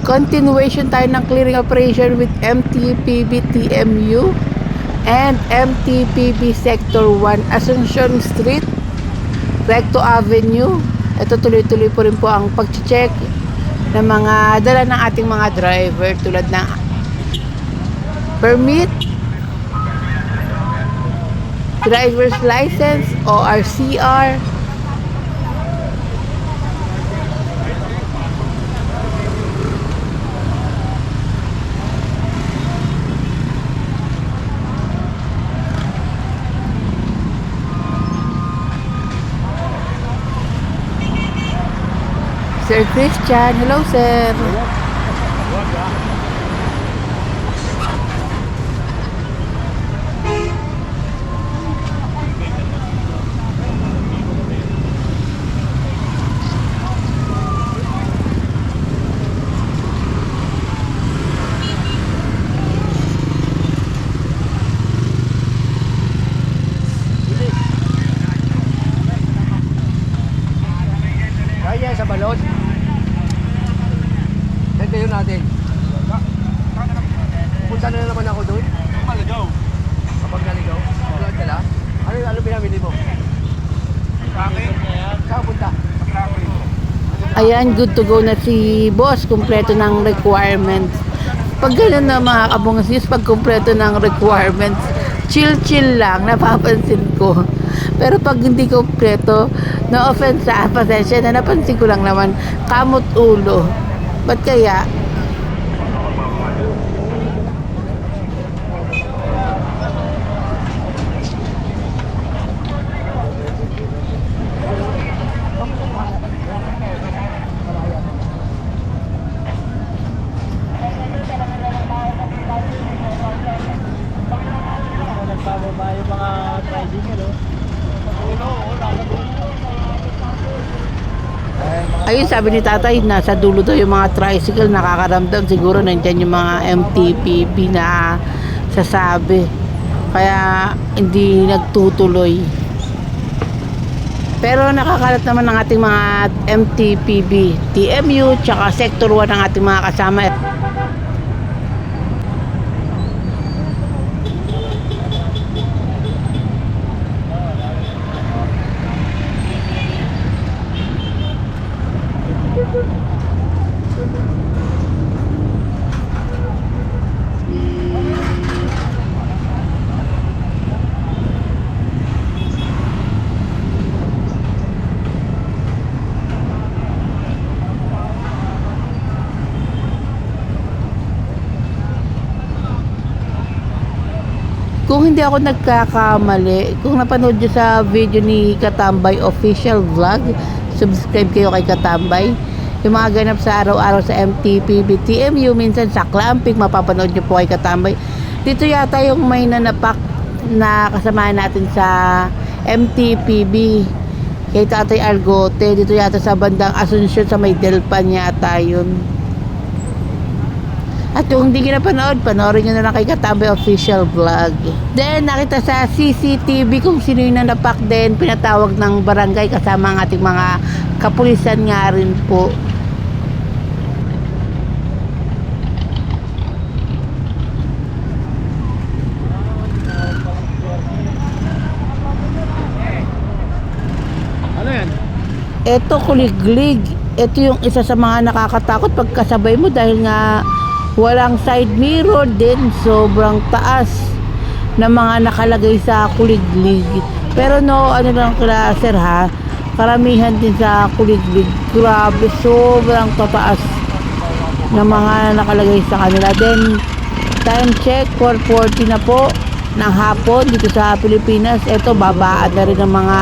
Continuation tayo ng clearing operation with MTPB TMU and MTPB Sector 1 Asuncion Street, Recto Avenue. Ito tuloy-tuloy po rin po ang pag-check ng mga dala ng ating mga driver tulad ng permit, driver's license, ORCR, Sir Christian. Hello, sir. Kaya sa balot. Hintay yun natin. Punta na naman ako doon. Maligaw. Kapag naligaw. Tulad nila. Ano pinamili mo? Akin. Saan punta? Ayan, good to go na si boss. Kumpleto ng requirements. Pag gano'n na mga kabungsis, pag kumpleto ng requirements, chill lang, napapansin ko. Pero pag hindi kumpleto, no offense sa pasensya na napansin ko lang naman, kamot ulo. Ba't kaya? Nagbababa yung mga tricycle, oh. Ayun, sabi ni tatay, nasa dulo daw yung mga tricycle, nakakaramdam. Siguro nandyan yung mga MTPB na sasabi. Kaya hindi nagtutuloy. Pero nakakalat naman ng ating mga MTPB, TMU, tsaka Sector 1 ng ating mga kasama. Kung hindi ako nagkakamali, kung napanood nyo sa video ni Katambay Official Vlog, subscribe kayo kay Katambay. Yung mga ganap sa araw-araw sa MTPB TMU, minsan sa clamping, mapapanood nyo po kay Katambay. Dito yata yung may nanapak na kasama natin sa MTPB kay Tatay Argote. Dito yata sa bandang Asuncion sa may Delpan yata yun. At kung hindi nyo napanood, panoorin nyo na lang kay Katambay Official Vlog. Then, nakita sa CCTV kung sino yung nanapak din, pinatawag ng barangay kasama ang ating mga kapulisan nga rin po. Ano yan? Ito, kuliglig. Ito yung isa sa mga nakakatakot pagkasabay mo dahil nga walang side mirror din, sobrang taas na mga nakalagay sa kuliglig. Pero no, ano lang kila sir ha, karamihan din sa kuliglig, grabe, sobrang tataas na mga nakalagay sa kanila. Then, time check, 4:40 na po ng hapon dito sa Pilipinas. Ito, babaan na rin ng mga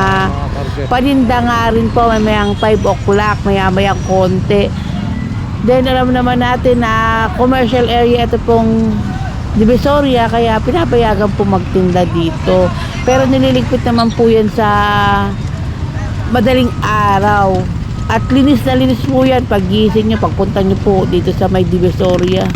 paninda nga rin po, mamayang 5 o'clock, maya-mayang konti. Then alam naman natin na commercial area ito pong Divisoria, kaya pinapayagan po magtinda dito. Pero nililigpit naman po yan sa madaling araw. At linis na linis po yan paggising nyo, pagpunta nyo po dito sa may Divisoria.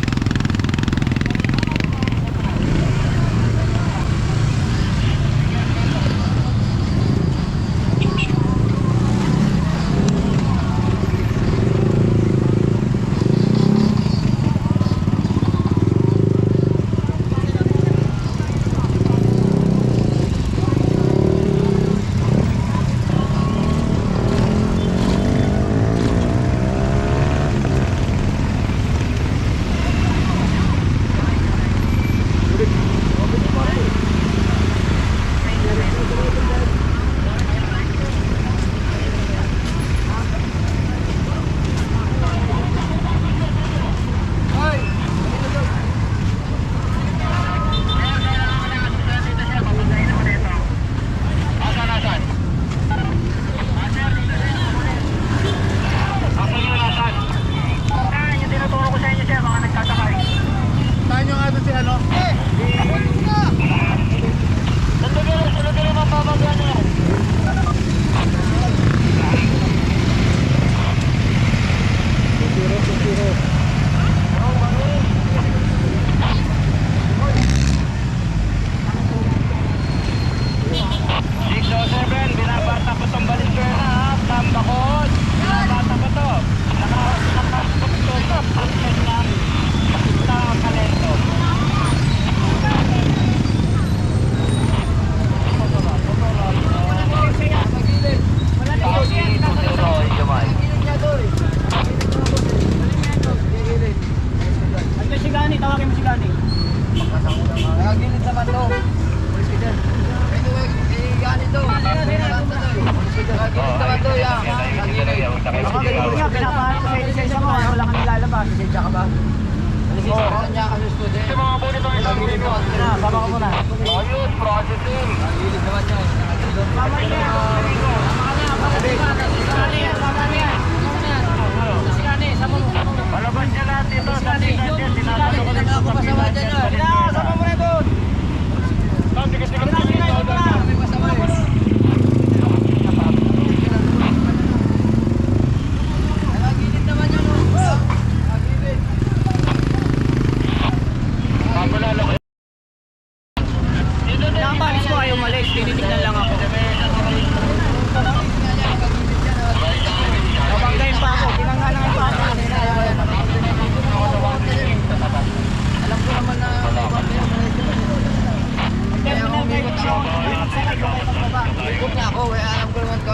Lisensya ka ba? Lisensya ka niya kasi student. Sa mga bonito ay sabi mo. Sama ka muna. Ayun, processing. Nagilid naman yan. Sama niya. Palabas niya lahat dito. Sa tingnan niya. Sinasalo ko dito sa pilan niya. Sama mo na doon. Tigas-tigas na dito. May masama eh. Nagagilid naman yan. Nagagilid. Nakapalis ko ayaw malis, tinitignan lang ako. Nabanggayin pa ako, pinangalangan pa ako. Alam ko naman na kaya umikot ako. Umikot na ako, eh. Alam ko naman ko.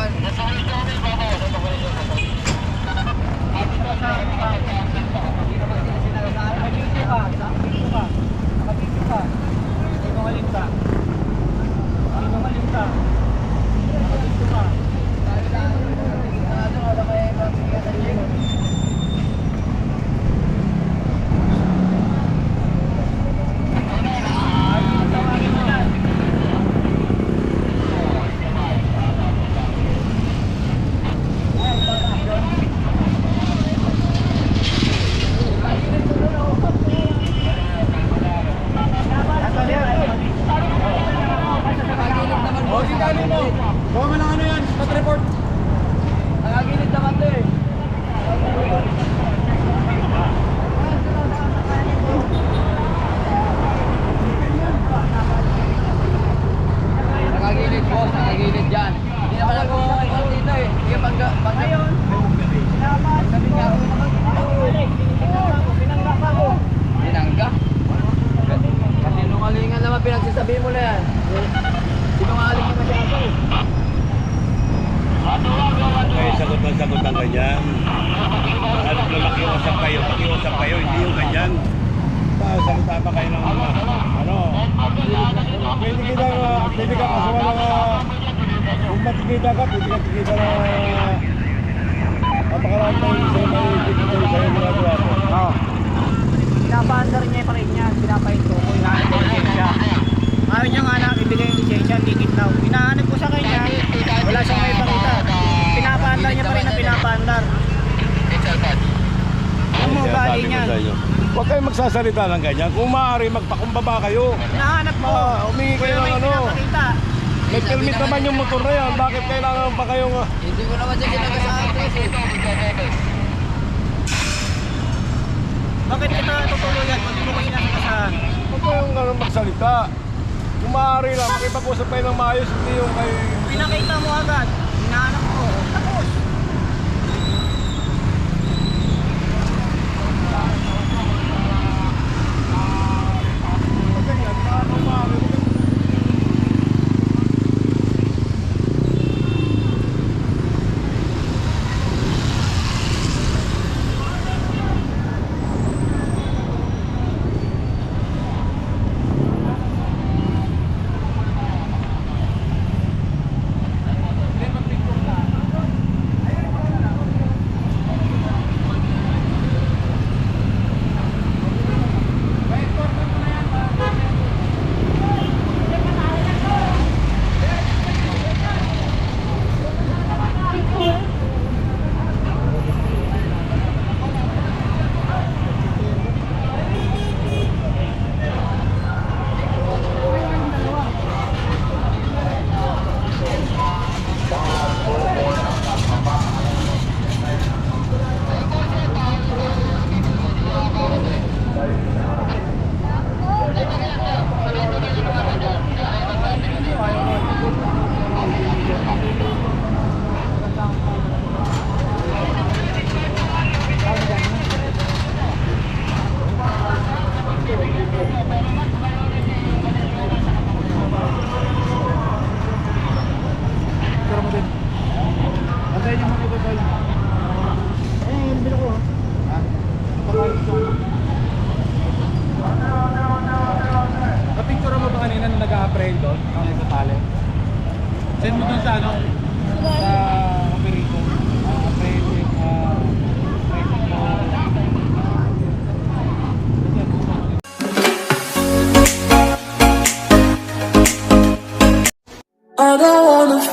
Nagagilid naman to eh. Nagagilid boss, nagagilid dyan. Hindi naman ako dito eh. Hindi ka pagka... Ngayon, sabi nga ako naman. Pinangga? Kasi nungalingan naman pinagsasabi mo na yan. Sinungaling naman siya ako eh. Ay, sagot ang ganyan. At makiusap kayo, hindi yung ganyan. Salita pa kayo ng pwede ka kasawa ng kung matikita ka, pwede ka tikita na napakaraan tayo sa'yo sa'yo ginagawa ko. Oo. Pinapaandar niya yung parin niya, pinapahinto ko, hinahanap ko yung lisensya. Ayaw niya nga na ibigay yung lisensya, tikit daw. Hinahanap ko sa kanya, wala siyang may pakita. Pinapaandar niya pa rin na pinapaandar. Ang mga bali niya. Huwag kayong magsasalita ng ganyan. Kung maaari, magpakumbaba kayo. Hinahanap mo. Humingi kayo ng ano. Pinapakita. May permit naman yung motor na yan. Bakit kailangan pa kayong... Hindi ko naman siya ginagasahan kasi. Bakit kita tutuluyan kung hindi mo kayo nakasahan? Huwag kayong magsalita. Kung maaari lang, makipag-usap kayo ng maayos. Hindi yung kayo... Pinakita mo agad. Hinahanap mo. Tapos.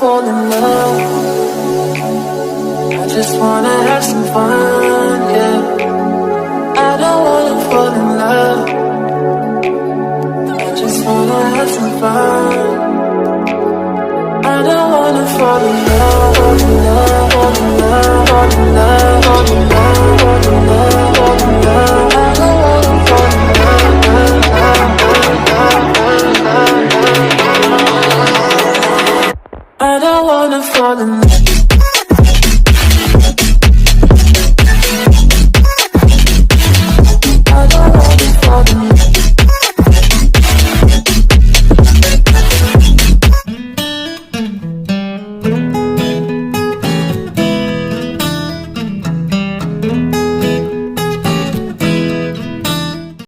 fall in love. I just wanna have some fun, yeah. I don't wanna fall in love. I just wanna have some fun. I don't wanna fall in love, fall in love, fall in love, fall in love.